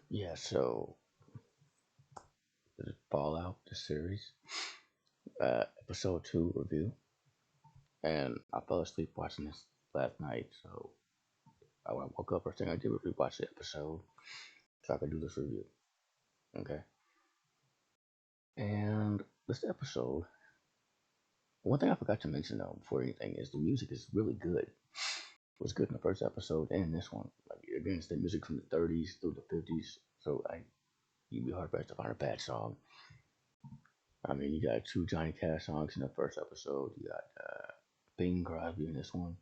Yeah, so this is Fallout, the series, episode 2 review. And I fell asleep watching this last night, so when I woke up, first thing I did was rewatch the episode so I could do this review. Okay. And this episode, one thing I forgot to mention though, before anything, is the music is really good. It was good in the first episode and in this one. Like again, it's the music from the 30s through the 50s, so you'd be hard pressed to find a bad song. I mean, you got two Johnny Cash songs in the first episode. You got Bing Crosby in this one.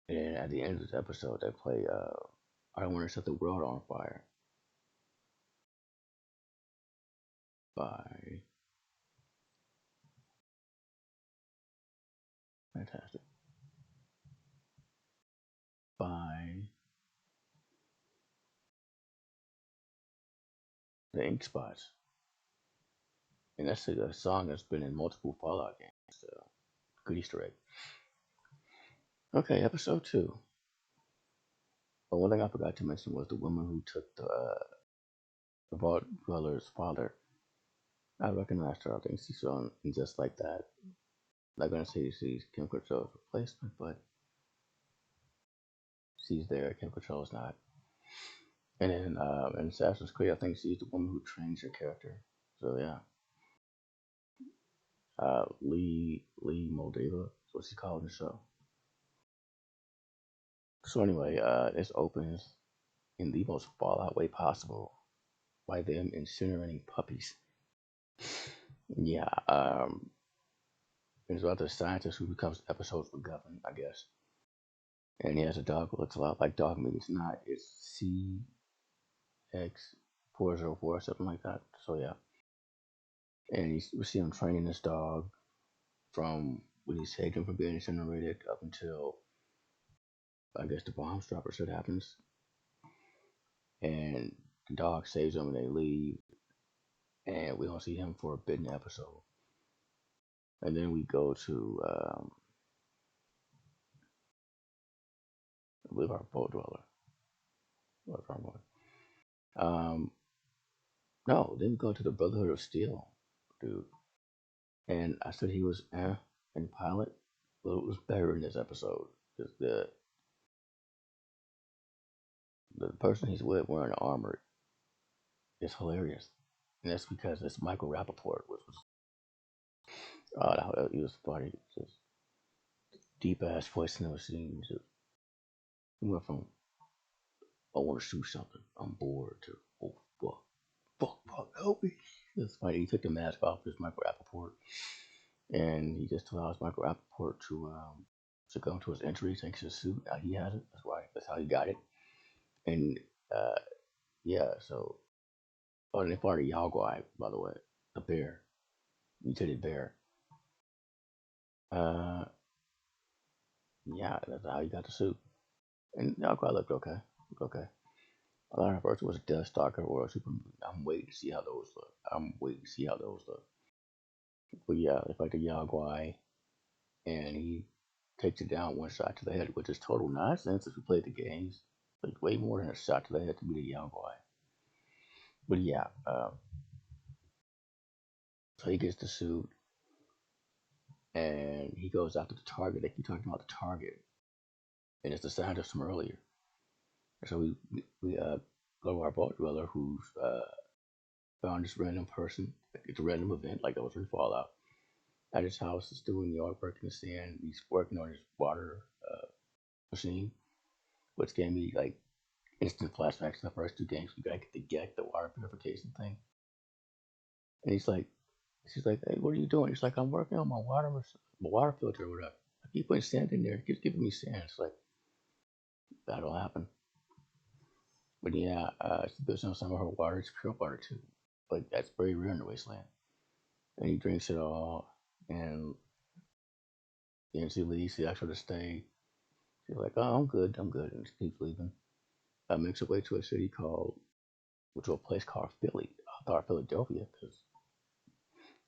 And then at the end of this episode, they play I Don't Want to Set the World on Fire by Fantastic. By the Ink Spots. And that's a song that's been in multiple Fallout games. So, good Easter egg. Okay, episode 2. But one thing I forgot to mention was the woman who took the vault dweller's father. I recognized her. I think she's on Just Like That. I'm not gonna say she's Kim Cattrall's replacement, but she's there. Kim Cattrall's not. And then in Assassin's Creed, I think she's the woman who trains her character. So yeah, Lee Moldova is what she's called in the show. So anyway, this opens in the most Fallout way possible by them incinerating puppies. Yeah, it's about the scientist who becomes episodes with Govern, I guess. And he has a dog that looks a lot like dog meat. It's not. It's CX404 or something like that. So yeah, and we see him training this dog from when he saved him from being incinerated up until I guess the bomb drop or shit happens, and the dog saves him and they leave, and we don't see him for a bit in the episode, and then we go to I believe our boat dweller. What's wrong with? No, then we go to the Brotherhood of Steel, dude, and I said he was in pilot, but it was better in this episode because the person he's with wearing the armor is hilarious, and that's because it's Michael Rappaport, which was he was funny, just deep ass voice never seen. Just, he went from I want to shoot something, I'm bored to oh fuck, help me. It's funny. He took the mask off, just Michael Rappaport, and he just allows Michael Rappaport to go into his entry, takes his suit. Now he has it. That's why. That's how he got it. And uh, yeah, so oh, and they fought a Yao by the way, a bear, mutated bear. Uh, yeah, that's how he got the suit. And Yao looked okay. Looked okay. I thought at first it was a Death Stalker or a Super. I'm waiting to see how those look. I'm waiting to see how those look. But yeah, it's like the Yao, and he takes it down one shot to the head, which is total nonsense if you play the games. Like way more than a shot to the head to be the Yao. But yeah, so he gets the suit and he goes after the target. They keep talking about the target, and it's the scientist from earlier. And so we go to our boat dweller who's found this random person. It's a random event, like I was in Fallout. At his house, he's doing yard work in the sand. He's working on his water machine, which gave me like instant flashbacks to the first two games. We gotta get the water purification thing. And she's like, hey, what are you doing? He's like, I'm working on my water filter or whatever. I keep putting sand in there. It keeps giving me sand. It's like that'll happen. But yeah, she builds on some of her water. It's pure water too, but that's very rare in the wasteland. And he drinks it all, and then she leaves. She asks her to stay. She's like, oh, I'm good, and she keeps leaving. Makes her way to a city to a place called Philly. I thought Philadelphia because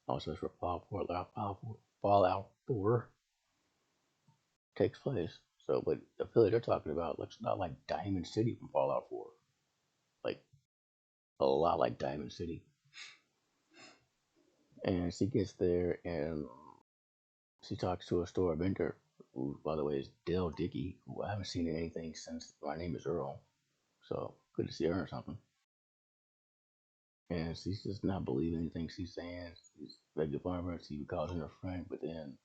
also it's where Fallout 4 takes place. So, but the Philly they're talking about looks not like Diamond City from Fallout 4. Like a lot like Diamond City. And she gets there and she talks to a store vendor, who, by the way, is Dale Dickey, who I haven't seen in anything since My Name is Earl. So good to see her or something. And she's just not believing anything she's saying. She's like the farmer, she calls her friend, but then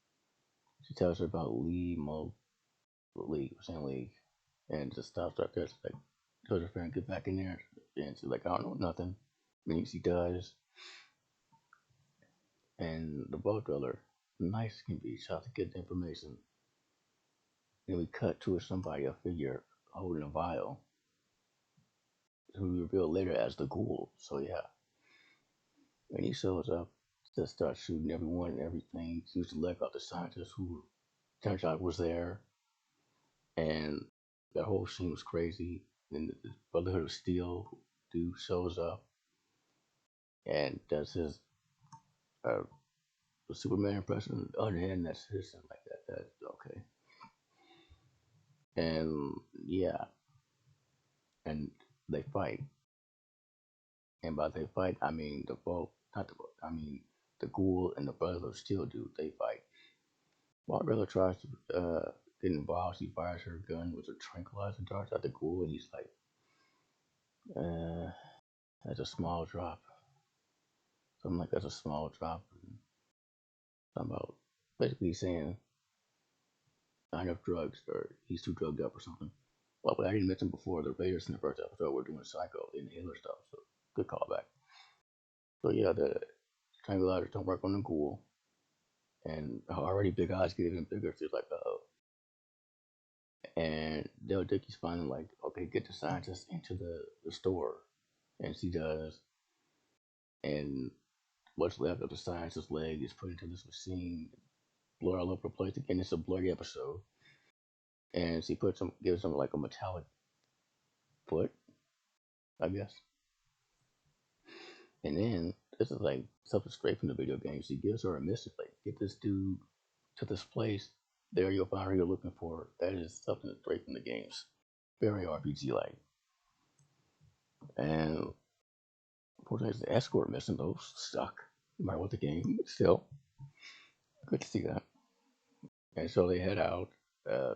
she tells her about League, saying League, and just stops right there. She's like, tells her friend, get back in there. And she's like, I don't know nothing. I mean, she does. And the boat driller, nice can be, tries to get the information. Then we cut to somebody, a figure, holding a vial, who we reveal later as the ghoul. So yeah, when he shows up, just starts shooting everyone and everything. Shoots the leg off the scientist who turns out was there, and that whole scene was crazy. And the Brotherhood of Steel dude shows up and does his uh, Superman impression. On the other hand, that's his and like that. That's okay. And yeah, and they fight. And by they fight, I mean the both, not the both, I mean the ghoul and the Brotherhood of Steel dude, they fight. Barbarella tries to get involved. She fires her gun with a tranquilizer darts at the ghoul, and he's like, uh, that's a small drop. Something like that's a small drop. Something about basically saying not enough drugs, or he's too drugged up or something. Well, but I didn't mention before, the Raiders in the first episode were doing Psycho, the inhaler stuff, so good callback. So yeah, the tranquilizers don't work on the ghoul, and already Big Eyes get even bigger. So it's like, and Dale Dickey's finally like, okay, get the scientist into the store. And she does. And what's left of the scientist's leg is put into this machine, blur all over the place. Again, it's a blurry episode. And she gives him like a metallic foot, I guess. And then, this is like something straight from the video game. She gives her a mission, like, get this dude to this place. There you'll find who you're looking for. That is something straight from the games. Very RPG like. And unfortunately, the escort mission, those suck. No matter what the game, but still, good to see that. And so they head out. Uh,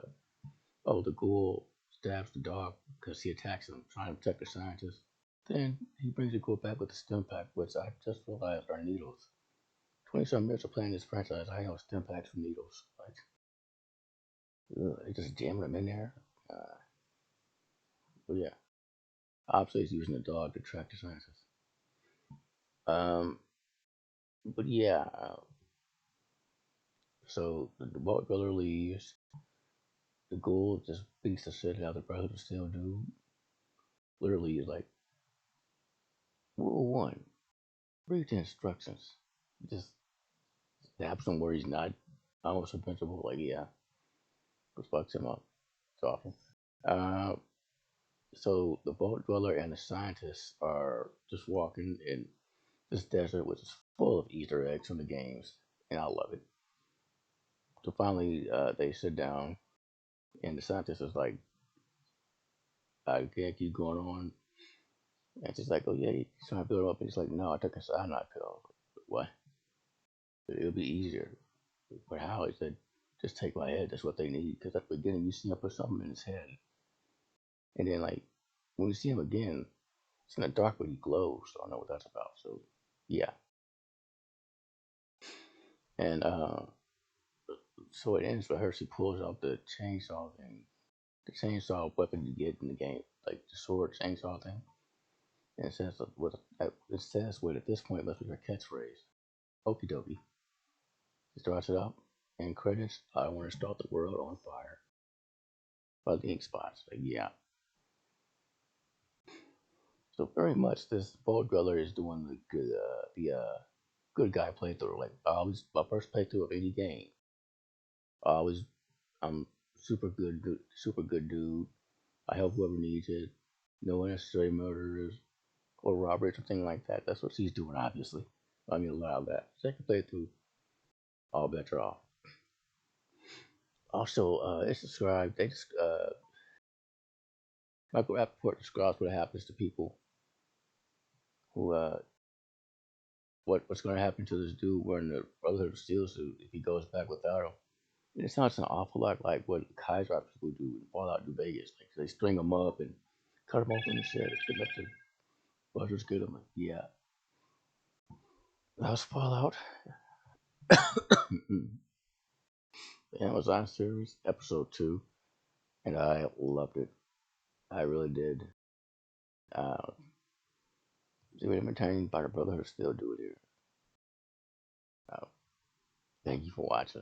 the ghoul stabs the dog because he attacks him, trying to protect the scientist. Then he brings the ghoul back with the stim pack, which I just realized are needles. 20 some minutes of playing this franchise, I know stim packs for needles. Like, they just jamming them in there. Uh, but yeah, obviously he's using the dog to track the scientist. Um, but yeah, so the boat brother leaves. The ghoul just beats the shit out of the brother still do. Literally, is like, rule one, read the instructions. Just stabs him where he's not almost invincible. Like, yeah, just fucks him up. It's awful. Uh, so the boat dweller and the scientists are just walking in this desert, which is full of Easter eggs from the games, and I love it. So finally, they sit down, and the scientist is like, I can't keep going on. And she's like, oh yeah, he's trying to build up. And he's like, no, I took a cyanide pill. What? It'll be easier. But how? He said, just take my head. That's what they need. Because at the beginning, you see him put something in his head. And then, like, when you see him again, it's in the dark, but he glows. So I know what that's about. So, yeah. And so it ends with her. She pulls out the chainsaw thing, the chainsaw weapon you get in the game, like the sword chainsaw thing. And it says what at this point left with her catchphrase. Okie dokie. She starts it up. And credits, I want to start the world on fire. By the ink spots. Like, yeah. So very much this Bold Dweller is doing good guy playthrough. Like I always, my first playthrough of any game, I always I'm super good dude. I help whoever needs it. No unnecessary murders or robberies or thing like that. That's what she's doing, obviously. I mean, allow that. Second playthrough, all bets are off. Also, it's described. Michael Rappaport describes what happens to people who what's going to happen to this dude wearing the Brotherhood of Steel suit if he goes back without him. And it sounds an awful lot like what Kaiser people do in Fallout New Vegas. Like they string them up and cut them open and shit. Get them up to Buzzards good. I'm like, yeah, that was Fallout. The Amazon series, episode 2, and I loved it. I really did. Uh, See what entertained by the Brotherhood of Steel do it here. Uh, Thank you for watching.